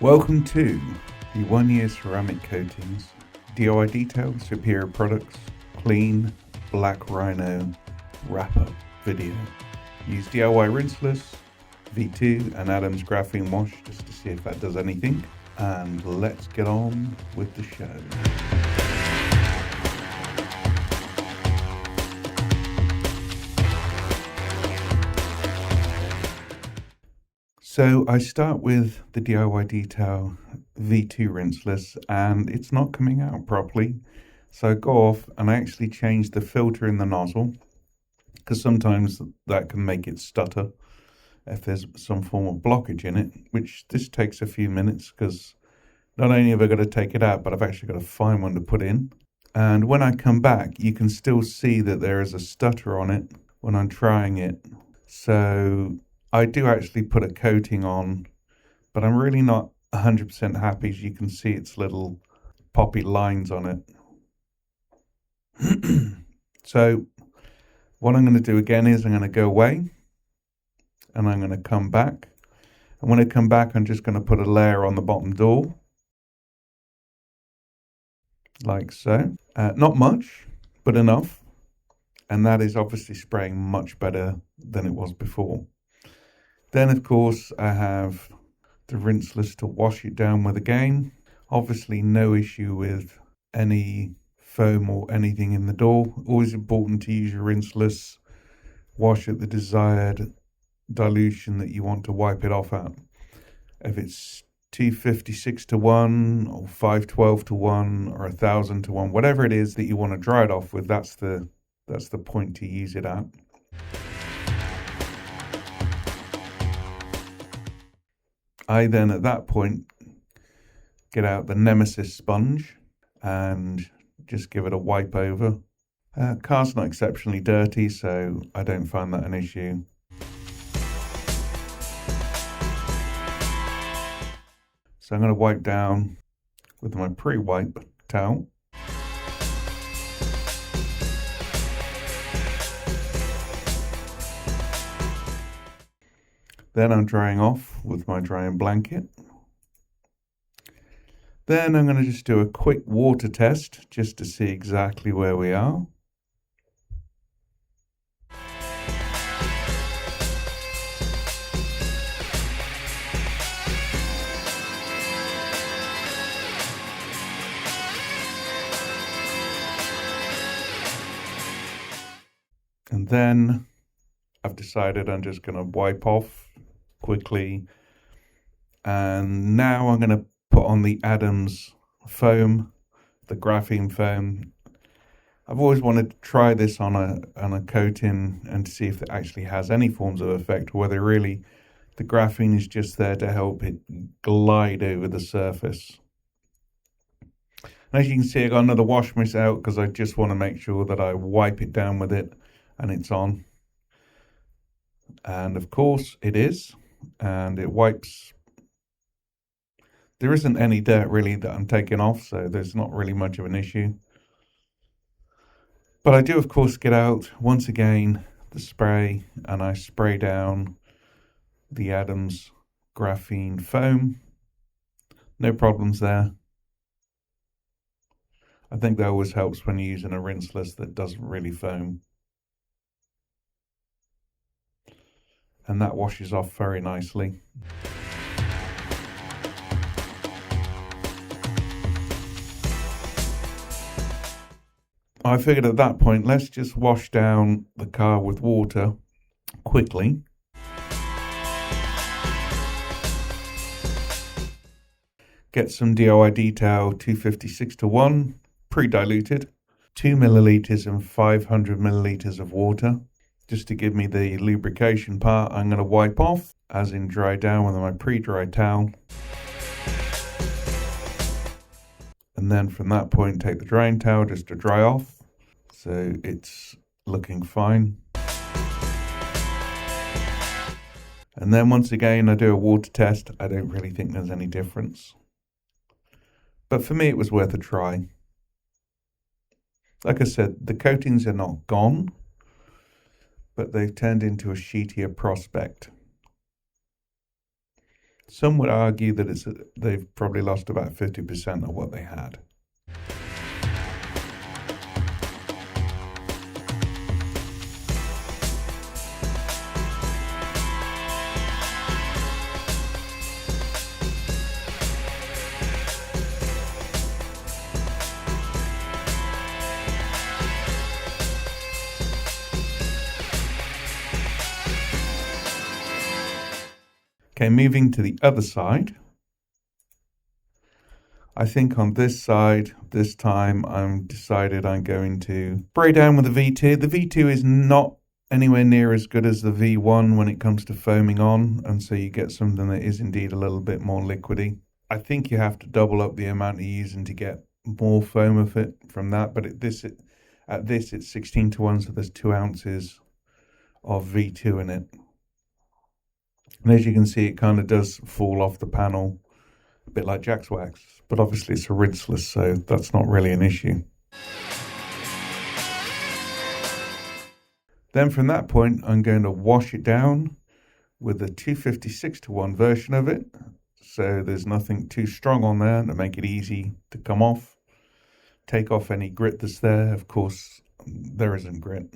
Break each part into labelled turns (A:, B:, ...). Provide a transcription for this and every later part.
A: Welcome to the 1 year ceramic coatings, DIY detail, superior products, clean, black rhino, wrap-up video. Use DIY Rinseless, V2 and Adam's Graphene wash just to see if that does anything. And let's get on with the show. So I start with the DIY Detail V2 Rinseless and it's not coming out properly. So I go off and I actually change the filter in the nozzle because sometimes that can make it stutter if there's some form of blockage in it, which this takes a few minutes because not only have I got to take it out, but I've actually got to find one to put in. And when I come back, you can still see that there is a stutter on it when I'm trying it. So I do actually put a coating on, but I'm really not 100% happy. As you can see, it's little poppy lines on it. So what I'm going to do again is I'm going to go away and I'm going to come back. And when I come back, I'm just going to put a layer on the bottom door, like so. Not much, but enough. And that is obviously spraying much better than it was before. Then, of course, I have the Rinseless to wash it down with again. Obviously, no issue with any foam or anything in the door. Always important to use your Rinseless. Wash at the desired dilution that you want to wipe it off at. If it's 256 to 1 or 512 to 1 or 1000 to 1, whatever it is that you want to dry it off with, that's the point to use it at. I then, at that point, get out the Nemesis sponge and just give it a wipe over. Car's not exceptionally dirty, so I don't find that an issue. So I'm going to wipe down with my pre-wipe towel. Then I'm drying off with my drying blanket. Then I'm going to just do a quick water test just to see exactly where we are. And then I've decided I'm just going to wipe off quickly. And now I'm going to put on the Adam's foam, the graphene foam. I've always wanted to try this on a coating and to see if it actually has any forms of effect, or whether really the graphene is just there to help it glide over the surface. And as you can see, I got another wash miss out because I just want to make sure that I wipe it down with it and it's on. And of course it is, and it wipes. There isn't any dirt really that I'm taking off, so there's not really much of an issue. But I do, of course, get out once again the spray and I spray down the Adam's graphene foam. No problems there. I think that always helps when you're using a Rinseless that doesn't really foam. And that washes off very nicely. I figured at that point, let's just wash down the car with water quickly. Get some DIY Detail 256 to 1, pre-diluted, 2 millilitres and 500 millilitres of water. Just to give me the lubrication part, I'm going to wipe off, as in dry down with my pre-dry towel. And then from that point, take the drying towel just to dry off. So it's looking fine. And then once again, I do a water test. I don't really think there's any difference. But for me, it was worth a try. Like I said, the coatings are not gone, but they've turned into a sheetier prospect. Some would argue that they've probably lost about 50% of what they had. Okay, moving to the other side. I think on this side, this time I'm decided I'm going to spray down with the V2. The V2 is not anywhere near as good as the V1 when it comes to foaming on, and so you get something that is indeed a little bit more liquidy. I think you have to double up the amount you're using to get more foam of it from that, but at this it's 16:1, so there's 2 ounces of V2 in it. And as you can see, it kind of does fall off the panel, a bit like Jack's wax, but obviously it's a rinseless, so that's not really an issue. Then from that point, I'm going to wash it down with a 256:1 version of it, so there's nothing too strong on there to make it easy to come off. Take off any grit that's there. Of course, there isn't grit.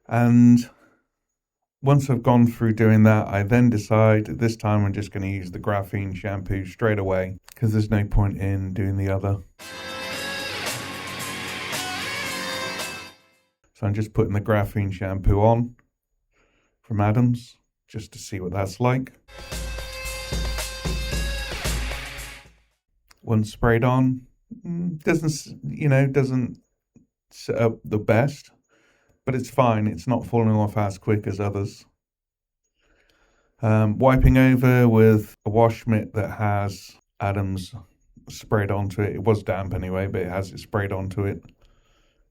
A: And once I've gone through doing that, I then decide this time I'm just going to use the Graphene shampoo straight away, because there's no point in doing the other. So I'm just putting the Graphene shampoo on from Adams, just to see what that's like. Once sprayed on, doesn't set up the best, but it's fine. It's not falling off as quick as others. Wiping over with a wash mitt that has Adams sprayed onto it. It was damp anyway, but it has it sprayed onto it.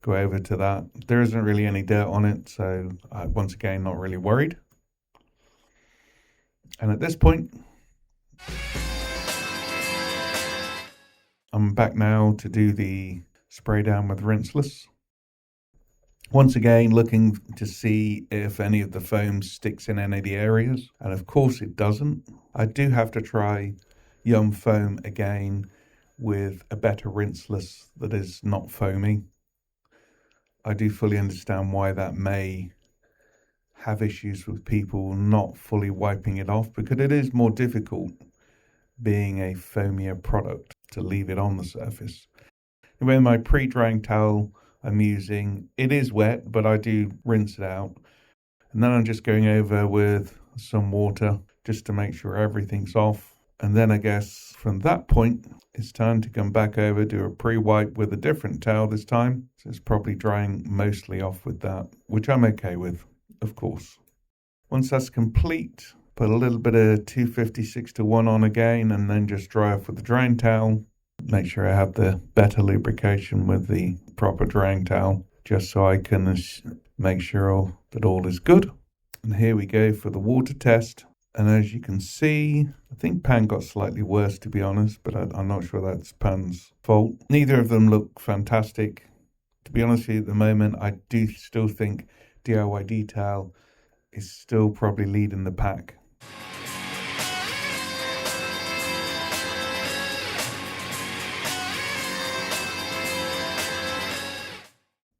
A: Go over to that. There isn't really any dirt on it, so once again, not really worried. And at this point, I'm back now to do the spray down with Rinseless. Once again, looking to see if any of the foam sticks in any of the areas, and of course it doesn't. I do have to try Yum Foam again with a better Rinseless that is not foamy. I do fully understand why that may have issues with people not fully wiping it off, because it is more difficult being a foamier product to leave it on the surface. Anyway, my pre-drying towel I'm using, it is wet, but I do rinse it out. And then I'm just going over with some water just to make sure everything's off. And then I guess from that point, it's time to come back over, do a pre-wipe with a different towel this time. So it's probably drying mostly off with that, which I'm okay with, of course. Once that's complete, put a little bit of 256:1 on again, and then just dry off with the drying towel. Make sure I have the better lubrication with the proper drying towel, just so I can make sure that all is good. And here we go for the water test. And as you can see, I think Pan got slightly worse, to be honest, but I'm not sure that's Pan's fault. Neither of them look fantastic. To be honest with you, at the moment, I do still think DIY Detail is still probably leading the pack.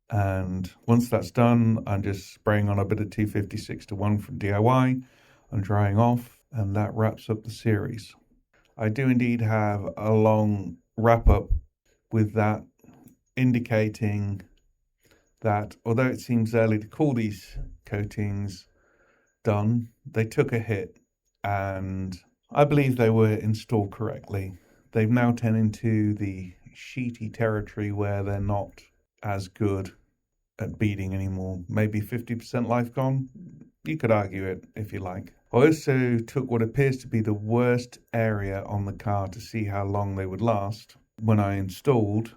A: And once that's done, I'm just spraying on a bit of 256:1 from DIY and drying off, and that wraps up the series. I do indeed have a long wrap up with that, indicating that although it seems early to call these coatings done, they took a hit, and I believe they were installed correctly. They've now turned into the sheety territory where they're not as good at beading anymore. Maybe 50% life gone? You could argue it if you like. I also took what appears to be the worst area on the car to see how long they would last when I installed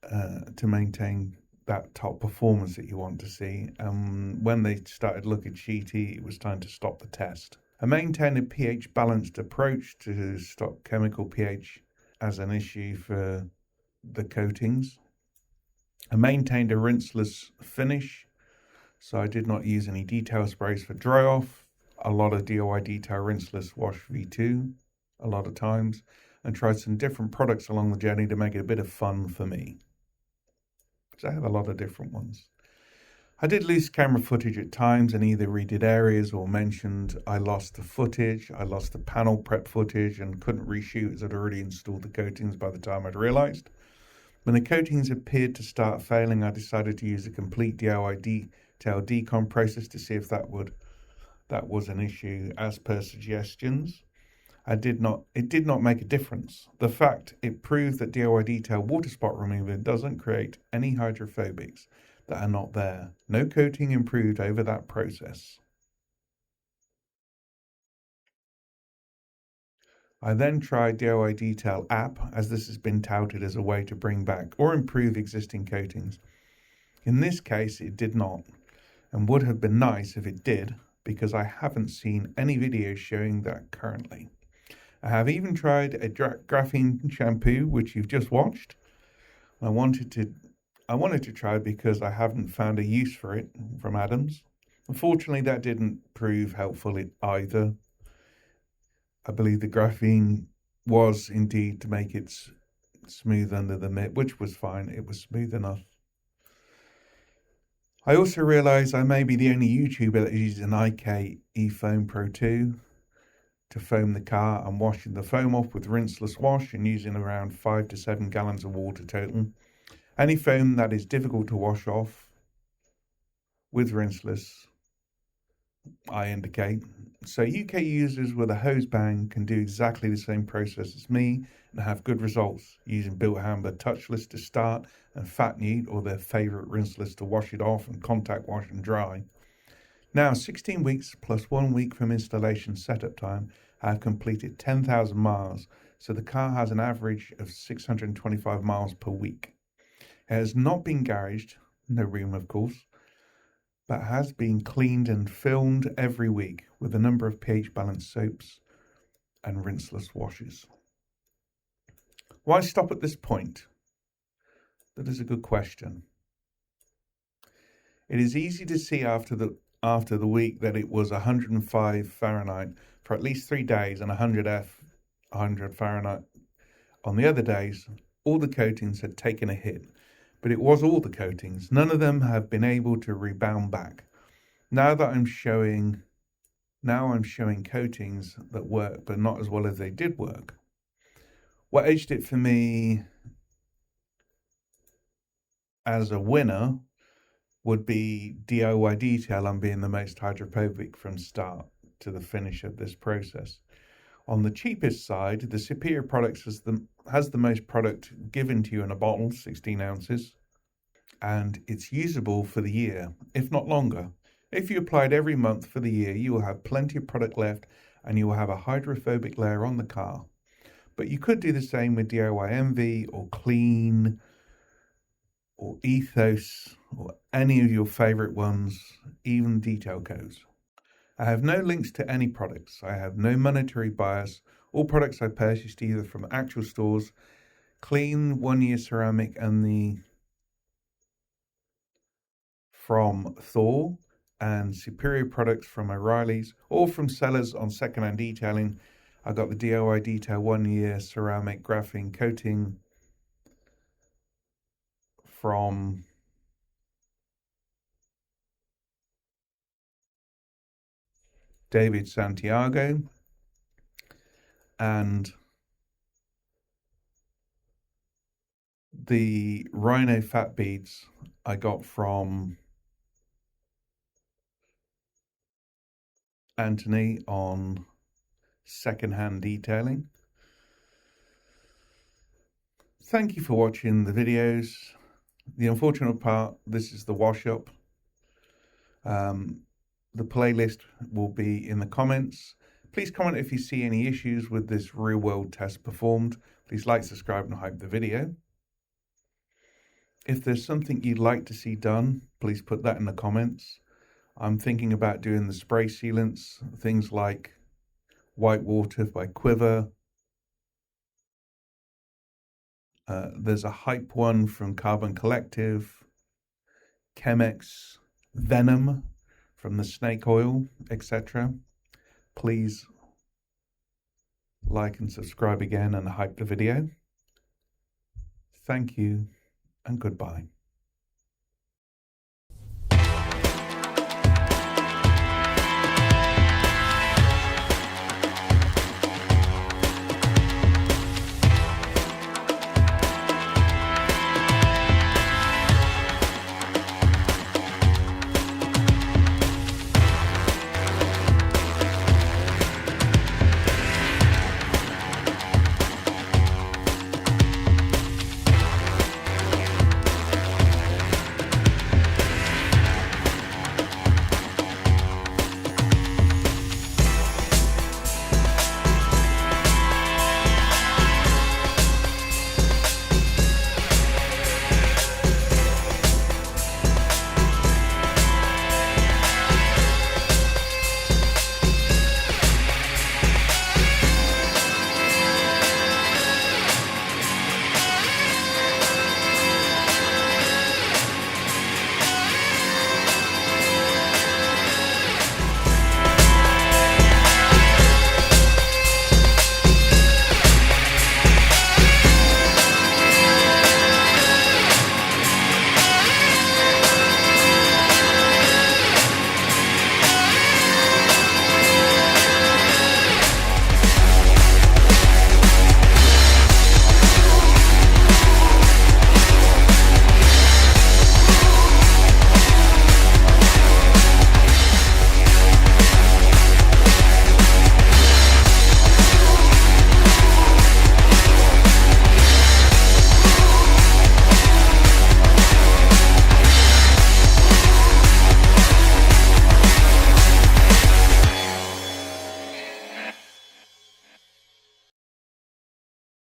A: to maintain that top performance that you want to see. When they started looking sheety, it was time to stop the test. I maintained a pH balanced approach to stop chemical pH as an issue for the coatings. I maintained a rinseless finish, so I did not use any detail sprays for dry off. a lot of DIY Detail Rinseless Wash V2 a lot of times, and tried some different products along the journey to make it a bit of fun for me, because I have a lot of different ones. I did lose camera footage at times and either redid areas or mentioned I lost the footage. I lost the panel prep footage and couldn't reshoot as I'd already installed the coatings by the time I'd realised. When the coatings appeared to start failing, I decided to use a complete DIY detail decon process to see if that was an issue as per suggestions. It did not make a difference. The fact it proved that DIY detail water spot remover doesn't create any hydrophobics that are not there. No coating improved over that process. I then tried DIY Detail app, as this has been touted as a way to bring back or improve existing coatings. In this case, it did not, and would have been nice if it did, because I haven't seen any videos showing that currently. I have even tried a graphene shampoo, which you've just watched. I wanted to try because I haven't found a use for it from Adams. Unfortunately, that didn't prove helpful either. I believe the graphene was indeed to make it smooth under the mitt, which was fine. It was smooth enough. I also realised I may be the only YouTuber that uses an IK eFoam Pro 2 to foam the car. I'm washing the foam off with rinseless wash and using around 5 to 7 gallons of water total. Any foam that is difficult to wash off with rinseless, I indicate. So UK users with a hose bang can do exactly the same process as me and have good results using Built Hamber touchless to start and Fat Newt or their favourite rinseless to wash it off and contact wash and dry. Now 16 weeks plus 1 week from installation setup time, I have completed 10,000 miles, so the car has an average of 625 miles per week. It has not been garaged, no room of course, but has been cleaned and filmed every week with a number of pH balanced soaps and rinseless washes. Why stop at this point? That is a good question. It is easy to see after the week that it was 105 Fahrenheit for at least 3 days and 100 Fahrenheit on the other days. All the coatings had taken a hit, but it was all the coatings. None of them have been able to rebound back. Now I'm showing coatings that work, but not as well as they did work. What edged it for me as a winner would be DIY Detail on being the most hydrophobic from start to the finish of this process. On the cheapest side, the superior products has the most product given to you in a bottle, 16 ounces, and it's usable for the year, if not longer. If you applied every month for the year, you will have plenty of product left and you will have a hydrophobic layer on the car. But you could do the same with DIY Envy or Clean or Ethos or any of your favorite ones, even Detail Codes. I have no links to any products. I have no monetary bias. All products I purchased either from actual stores, Clean, 1 Year Ceramic, and from Thor, and superior products from O'Reilly's, or from sellers on secondhand detailing. I got the DIY Detail 1 Year Ceramic Graphene Coating from David Santiago, and the Rhino Fat Beads I got from Anthony on secondhand detailing. Thank you for watching the videos. The unfortunate part, this is the wash up. The playlist will be in the comments. Please comment if you see any issues with this real world test performed. Please like, subscribe and hype the video. If there's something you'd like to see done, please put that in the comments. I'm thinking about doing the spray sealants, things like White Water by Quiver. There's a hype one from Carbon Collective, Chemex, Venom from the snake oil, etc. please like and subscribe again and hype the video. Thank you and goodbye.